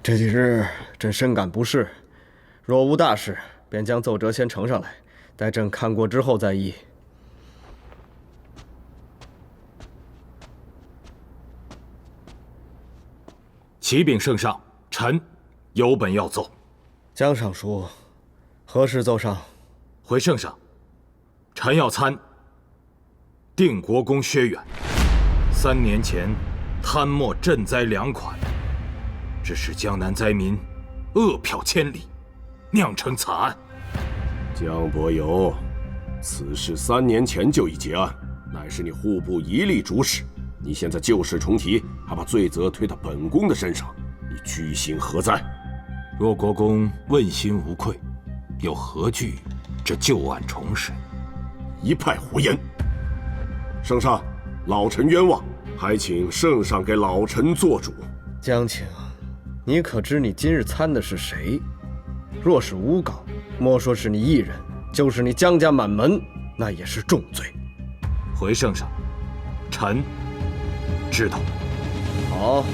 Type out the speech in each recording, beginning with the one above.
这几日朕深感不适，若无大事，便将奏折先呈上来，待朕看过之后再议。启禀圣上，臣有本要奏。江尚书，何事奏上？回圣上，臣要参定国公薛远3年前贪没赈灾粮款，致使江南灾民饿殍千里，酿成惨案。江伯友，此事3年前就已结案，乃是你户部一力主使。你现在旧事重提，还把罪责推到本宫的身上，你居心何在？若国公问心无愧，又何惧这旧案重审？一派胡言！圣上，老臣冤枉，还请圣上给老臣做主。江青，你可知你今日参的是谁？若是诬告，莫说是你一人，就是你江家满门，那也是重罪。回圣上，臣知道。好，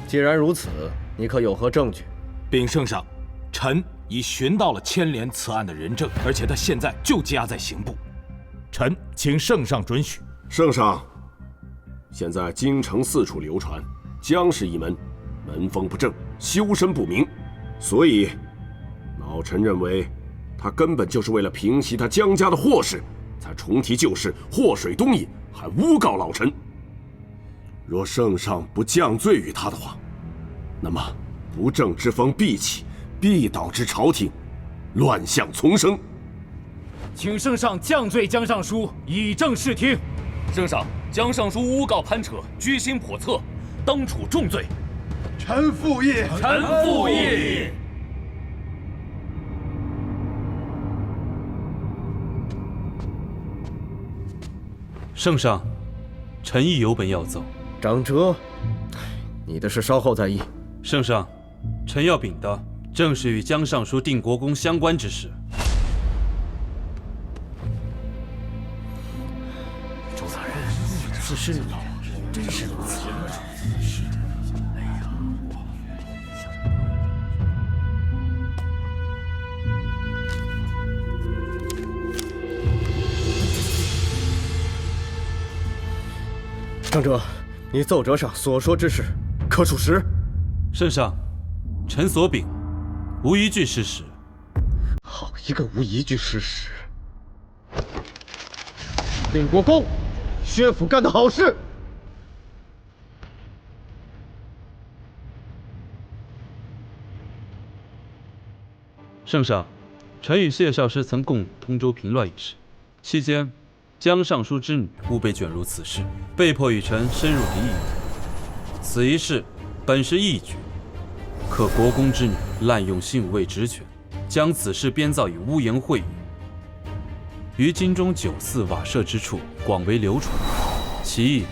既然如此，你可有何证据？禀圣上，臣已寻到了牵连此案的人证，而且他现在就羁押在刑部。臣请圣上准许。圣上，现在京城四处流传江氏一门门风不正，修身不明，所以老臣认为他根本就是为了平息他江家的祸事，才重提旧事，祸水东引，还诬告老臣。若圣上不降罪于他的话，那么不正之风必起，必导致朝廷乱象丛生。请圣上降罪江尚书，以正视听。圣上，江尚书诬告攀扯，居心叵测，当处重罪。臣附议。臣附议。圣上，臣亦有本要奏。张哲，你的事稍后再议。圣上，臣要禀的正是与江尚书定国公相关之事。周大人，此事真是如此。张哲，你奏折上所说之事，可属实？圣上，臣所禀，无一句事实。好一个无一句事实！定国公，薛府干的好事！圣上，臣与谢少师曾共通州平乱一事，期间江尚书之女误被卷入此事，被迫与臣深入敌营。此一事本是义举，可国公之女滥用新武卫职权，将此事编造以污言秽语，于京中9寺瓦舍之处广为流传。其意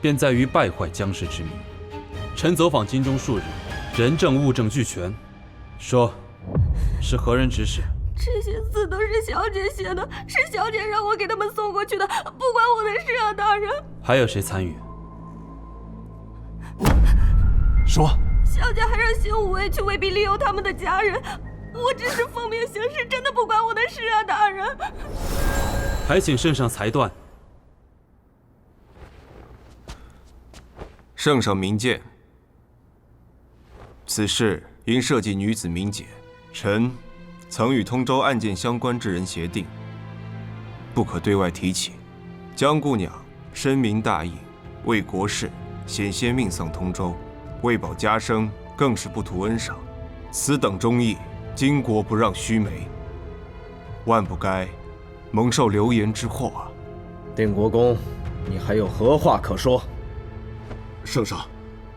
便在于败坏江氏之名。臣走访京中数日，人证物证俱全，说是何人指使？这些字都是小姐写的，是小姐让我给他们送过去的，不关我的事啊，大人。还有谁参与？说。小姐还让邢武卫去威逼利诱他们的家人，我只是奉命行事，真的不关我的事啊，大人。还请圣上裁断。圣上明鉴，此事因涉及女子名节，臣曾与通州案件相关之人协定，不可对外提起。江姑娘深明大义，为国事险些命丧通州，为保家声，更是不图恩赏。此等忠义，巾帼不让须眉，万不该蒙受流言之祸啊！定国公，你还有何话可说？圣上，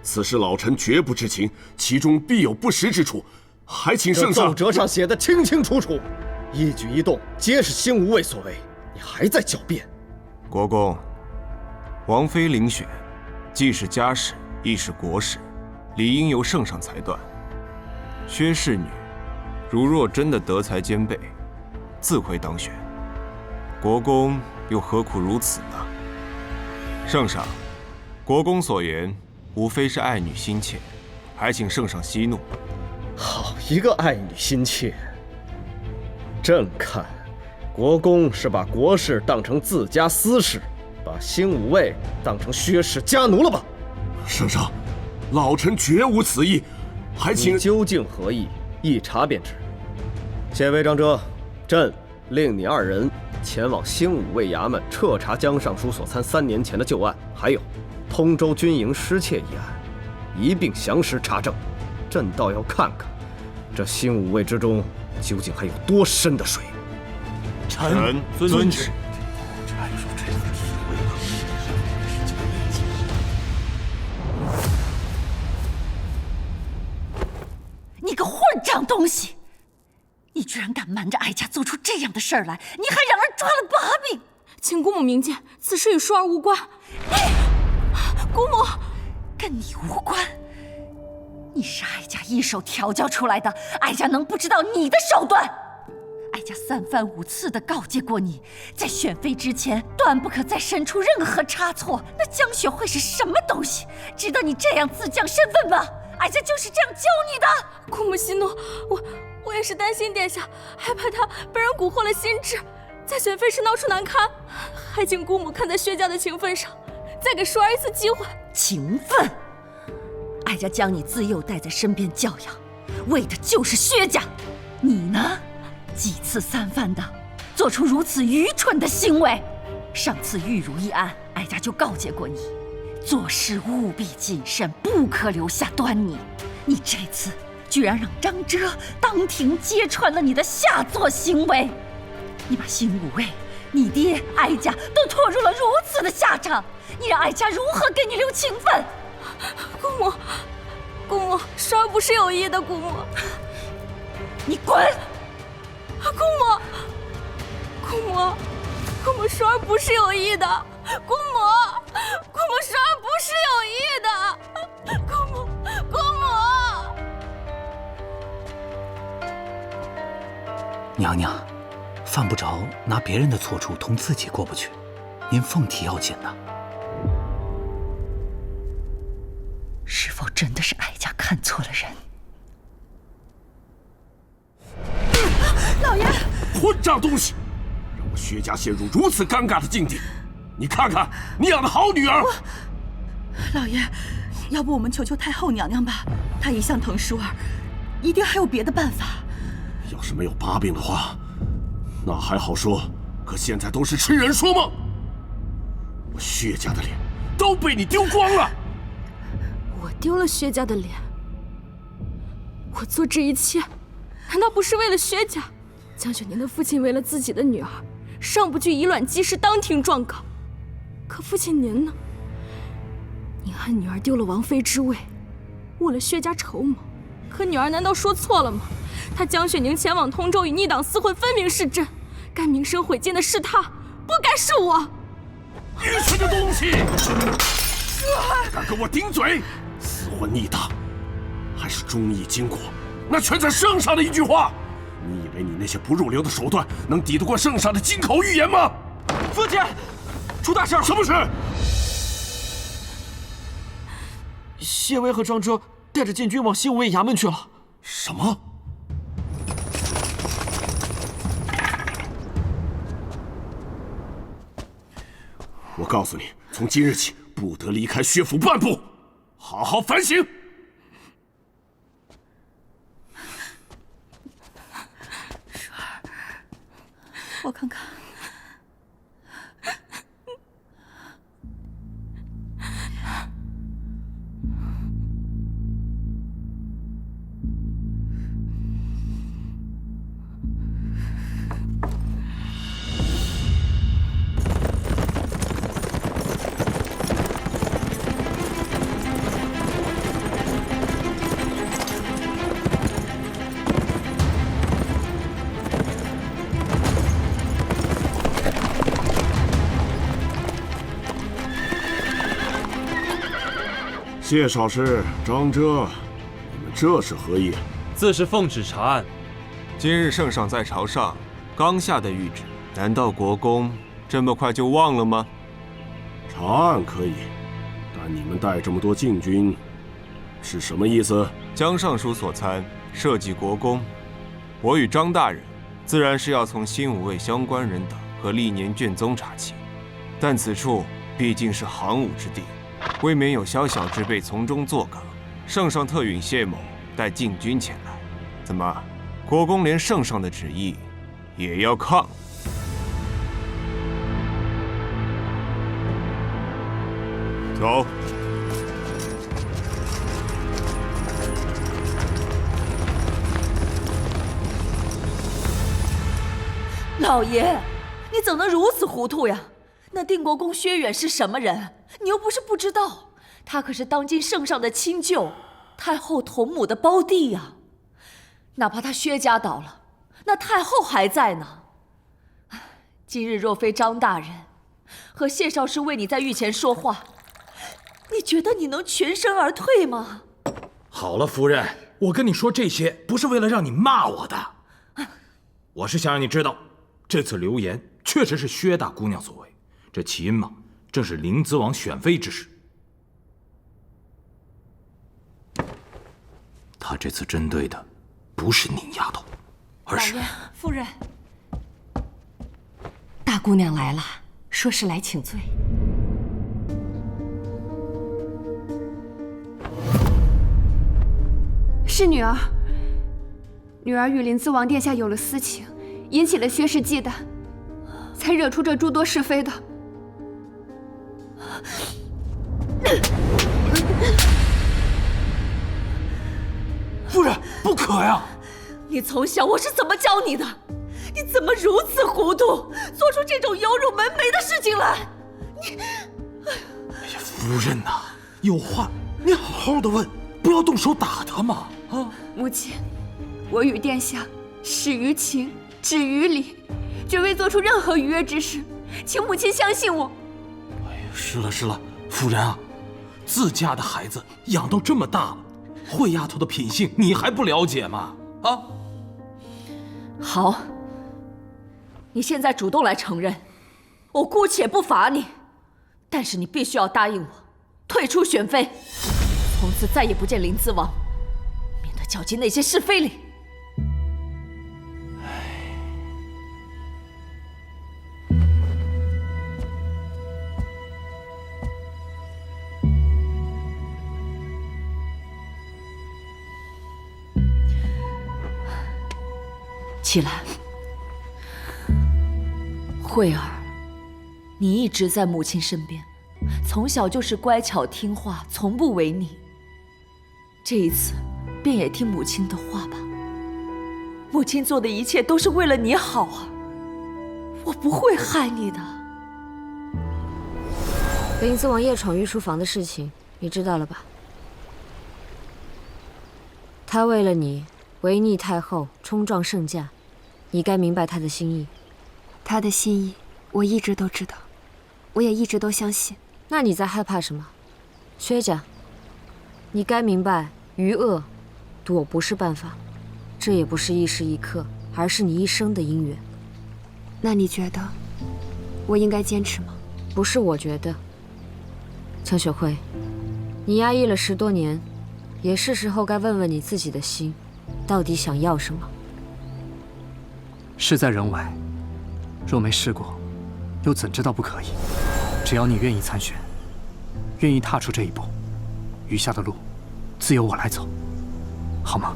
此事老臣绝不知情，其中必有不实之处，还请圣上。奏折上写的清清楚楚，一举一动皆是兴无畏所为，你还在狡辩？国公，王妃遴选，既是家事，亦是国事，理应由圣上裁断。薛氏女，如若真的德才兼备，自会当选。国公又何苦如此呢？圣上，国公所言，无非是爱女心切，还请圣上息怒。好一个爱女心切！朕看，国公是把国事当成自家私事，把新武卫当成薛氏家奴了吧？圣上，老臣绝无此意，还请你究竟何意？一查便知。谢魏张遮，朕令你二人前往新武卫衙门彻查江尚书所参3年前的旧案，还有通州军营失窃一案，一并详实查证。朕倒要看看，这新武卫之中究竟还有多深的水。臣遵旨。你个混账东西！你居然敢瞒着哀家做出这样的事儿来，你还让人抓了把柄！请姑母明鉴，此事与淑儿无关。姑母，跟你无关。你是哀家一手调教出来的，哀家能不知道你的手段？哀家3番5次地告诫过你，在选妃之前，断不可再生出任何差错。那江雪慧是什么东西？值得你这样自降身份吗？哀家就是这样教你的。姑母息怒，我也是担心殿下，害怕他被人蛊惑了心智，在选妃时闹出难堪，还请姑母看在薛家的情分上，再给淑儿一次机会。情分？哀家将你自幼带在身边教养，为的就是薛家。你呢，几次3番的做出如此愚蠢的行为。上次玉茹一案，哀家就告诫过你，做事务必谨慎，不可留下端倪。你这次居然让张遮当庭揭穿了你的下作行为，你把新武卫、你爹、哀家都拖入了如此的下场，你让哀家如何给你留情分？姑母，淑儿不是有意的，姑母。你滚！姑母，淑儿不是有意的，姑母，淑儿不是有意的，姑母。娘娘，犯不着拿别人的错处同自己过不去，您凤体要紧呐。是否真的是哀家看错了人？老爷，混账东西，让我薛家陷入如此尴尬的境地。你看看，你养的好女儿。老爷，要不我们求求太后娘娘吧，她一向疼淑儿，一定还有别的办法。要是没有把柄的话，那还好说，可现在都是痴人说梦。我薛家的脸都被你丢光了。我丢了薛家的脸，我做这一切，难道不是为了薛家？江雪宁的父亲为了自己的女儿，上不惧以卵击石，当庭状告。可父亲您呢？您害女儿丢了王妃之位，为了薛家筹谋。可女儿难道说错了吗？她江雪宁前往通州与逆党厮混，分明是朕。该名声毁尽的是她，不该是我。愚蠢的东西！敢跟我顶嘴！厮混逆党，还是忠义经国，那全在圣上的一句话。你以为你那些不入流的手段能抵得过圣上的金口玉言吗？父亲，出大事了！什么事？谢威和张遮带着禁军往新武卫衙门去了。什么？我告诉你，从今日起不得离开薛府半步，好好反省。淑儿，我看看。谢少师、张遮，你们这是何意？自是奉旨查案。今日圣上在朝上刚下的谕旨，难道国公这么快就忘了吗？查案可以，但你们带这么多禁军，是什么意思？江尚书所参社稷国公，我与张大人自然是要从新武卫相关人等和历年卷宗查起，但此处毕竟是行伍之地，未免有小小之辈从中作梗。圣上特允谢某带禁军前来，怎么，国公连圣上的旨意也要抗？走。老爷，你怎能如此糊涂呀？那定国公薛远是什么人？你又不是不知道，他可是当今圣上的亲舅，太后同母的胞弟呀。哪怕他薛家倒了，那太后还在呢。今日若非张大人和谢少师为你在御前说话，你觉得你能全身而退吗？好了，夫人，我跟你说这些不是为了让你骂我的，我是想让你知道，这次流言确实是薛大姑娘所为，这起因嘛，正是灵子王选妃之事。他这次针对的不是你丫头，而是……老爷，夫人，大姑娘来了，说是来请罪。是女儿。女儿与灵子王殿下有了私情，引起了薛氏忌惮，才惹出这诸多是非的。夫人，不可呀！你从小我是怎么教你的？你怎么如此糊涂，做出这种有辱门楣的事情来？你，哎呀，夫人呐，有话你好好的问，不要动手打他嘛！啊，母亲，我与殿下始于情，止于礼，绝未做出任何逾越之事，请母亲相信我。哎呀，是了是了，夫人啊，自家的孩子养到这么大了，慧丫头的品性你还不了解吗？啊，好，你现在主动来承认，我姑且不罚你，但是你必须要答应我，退出选妃，从此再也不见灵子王，免得搅进那些是非里。起来，慧儿，你一直在母亲身边，从小就是乖巧听话，从不违逆。这一次，便也听母亲的话吧。母亲做的一切都是为了你好啊，我不会害你的。灵子王夜闯御书房的事情，你知道了吧？他为了你违逆太后，冲撞圣驾，你该明白他的心意。他的心意，我一直都知道，我也一直都相信。那你在害怕什么？薛家，你该明白，余恶躲不是办法，这也不是一时一刻，而是你一生的姻缘。那你觉得，我应该坚持吗？不是我觉得。江雪慧，你压抑了10多年，也是时候该问问你自己的心，到底想要什么？事在人外，若没试过，又怎知道不可以？只要你愿意参选，愿意踏出这一步，余下的路，自由我来走，好吗？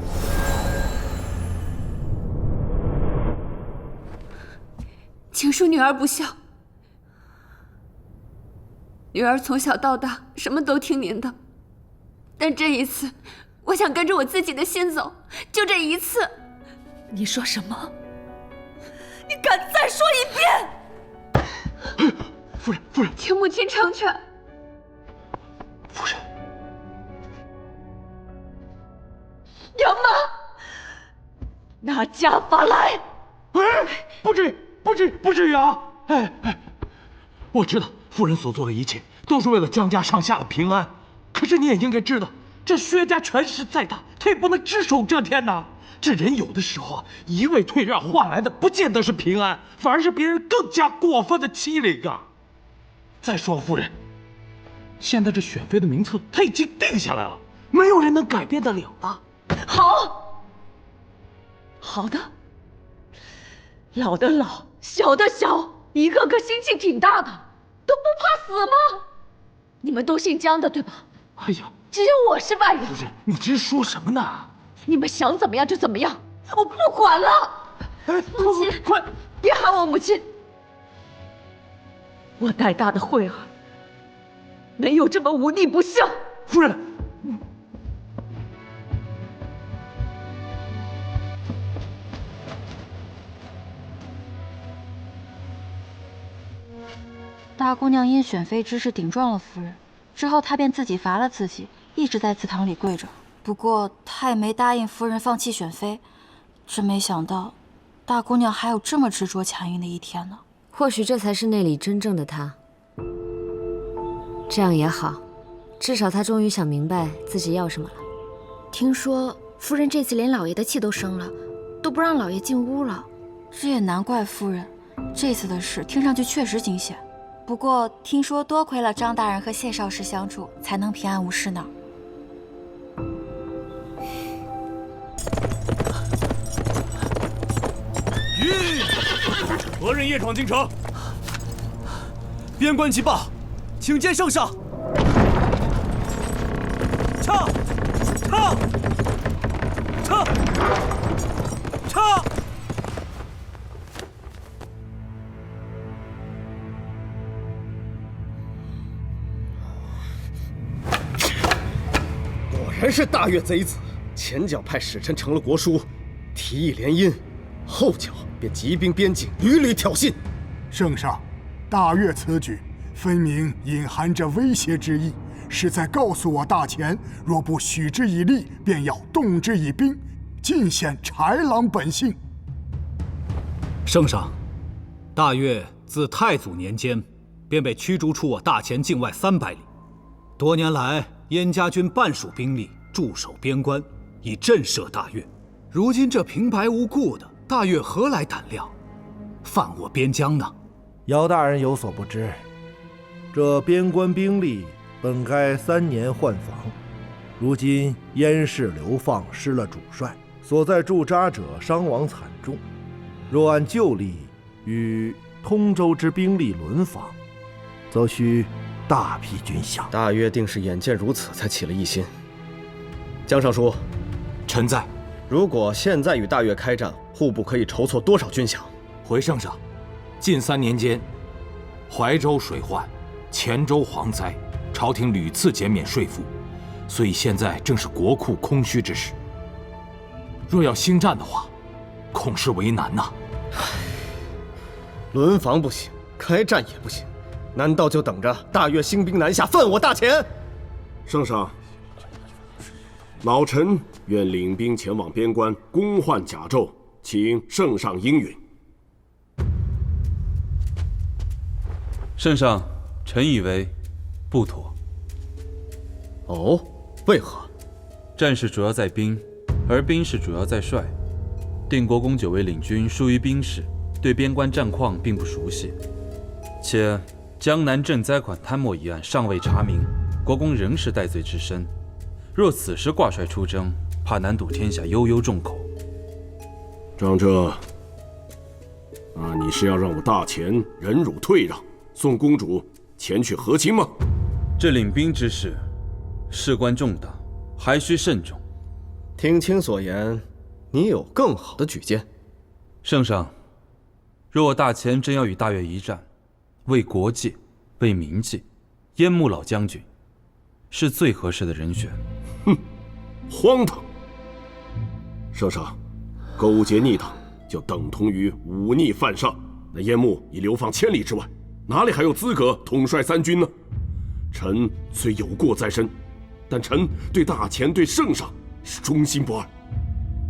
请恕女儿不孝。女儿从小到大什么都听您的，但这一次，我想跟着我自己的心走，就这一次。你说什么？你敢再说一遍？夫人，夫人，请母亲成全。夫人，杨妈，拿家法来！哎，不至于啊！哎，我知道夫人所做的一切都是为了江家上下的平安，可是你也应该知道，这薛家权势再大，他也不能只手遮天呐。这人有的时候啊，一味退让换来的不见得是平安，反而是别人更加过分的欺凌啊！再说，夫人，现在这选妃的名册他已经定下来了，没有人能改变得了的。好，好的，老的老，小的小，一个个心气挺大的，都不怕死吗？你们都姓江的对吧？哎呀，只有我是外人。不是，你这是说什么呢？你们想怎么样就怎么样，我不管了。母亲，快，别喊我母亲。我带大的慧儿，没有这么忤逆不孝。夫人。大姑娘因选妃之事顶撞了夫人，之后她便自己罚了自己，一直在祠堂里跪着。不过她也没答应夫人放弃选妃，真没想到，大姑娘还有这么执着强硬的一天呢。或许这才是那里真正的她。这样也好，至少她终于想明白自己要什么了。听说夫人这次连老爷的气都生了，都不让老爷进屋了。这也难怪夫人，这次的事听上去确实惊险。不过听说多亏了张大人和谢少师相助，才能平安无事呢。何人夜闯京城？边关急报，请见圣上。撤！撤！撤！撤！果然是大越贼子，前脚派使臣成了国书，提议联姻，后脚便急兵边境，屡屡挑衅。圣上，大越此举分明隐含着威胁之意，是在告诉我大前，若不许之以利，便要动之以兵，尽显豺狼本性。圣上，大越自太祖年间便被驱逐出我大前境外300里，多年来燕家军半数兵力驻守边关，以震慑大越。如今这平白无故的，大越何来胆量犯我边疆呢？姚大人有所不知，这边关兵力本该3年换防，如今燕氏流放，失了主帅，所在驻扎者伤亡惨重。若按旧例与通州之兵力轮防，则需大批军饷。大约定是眼见如此，才起了异心。江尚书，臣在。如果现在与大越开战，户部可以筹措多少军饷？回圣上，近3年间，怀州水患、黔州蝗灾，朝廷屡次减免税赋，所以现在正是国库空虚之时。若要兴战的话，恐是为难呐。轮防不行，开战也不行，难道就等着大越兴兵南下，犯我大前？圣上，老臣愿领兵前往边关攻换甲胄，请圣上应允。圣上，臣以为不妥。哦，为何？战事主要在兵，而兵事主要在帅。定国公久为领军，疏于兵事，对边关战况并不熟悉。且江南赈灾款贪墨一案尚未查明，国公仍是戴罪之身。若此时挂帅出征，怕难堵天下悠悠众口。张哲，你是要让我大前忍辱退让，送公主前去和亲吗？这领兵之事，事关重大，还需慎重。听卿所言，你有更好的举荐。圣上，若我大前真要与大越一战，为国计，为民计，燕穆老将军是最合适的人选。哼，荒唐！圣上，勾结逆党就等同于忤逆犯上。那燕穆已流放千里之外，哪里还有资格统帅3军呢？臣虽有过在身，但臣对大前、对圣上是忠心不二。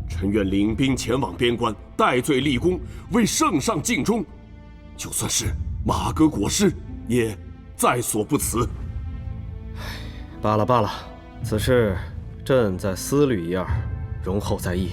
臣愿领兵前往边关，戴罪立功，为圣上尽忠。就算是马革裹尸，也在所不辞。罢了罢了，此事朕再思虑一二，容后再议。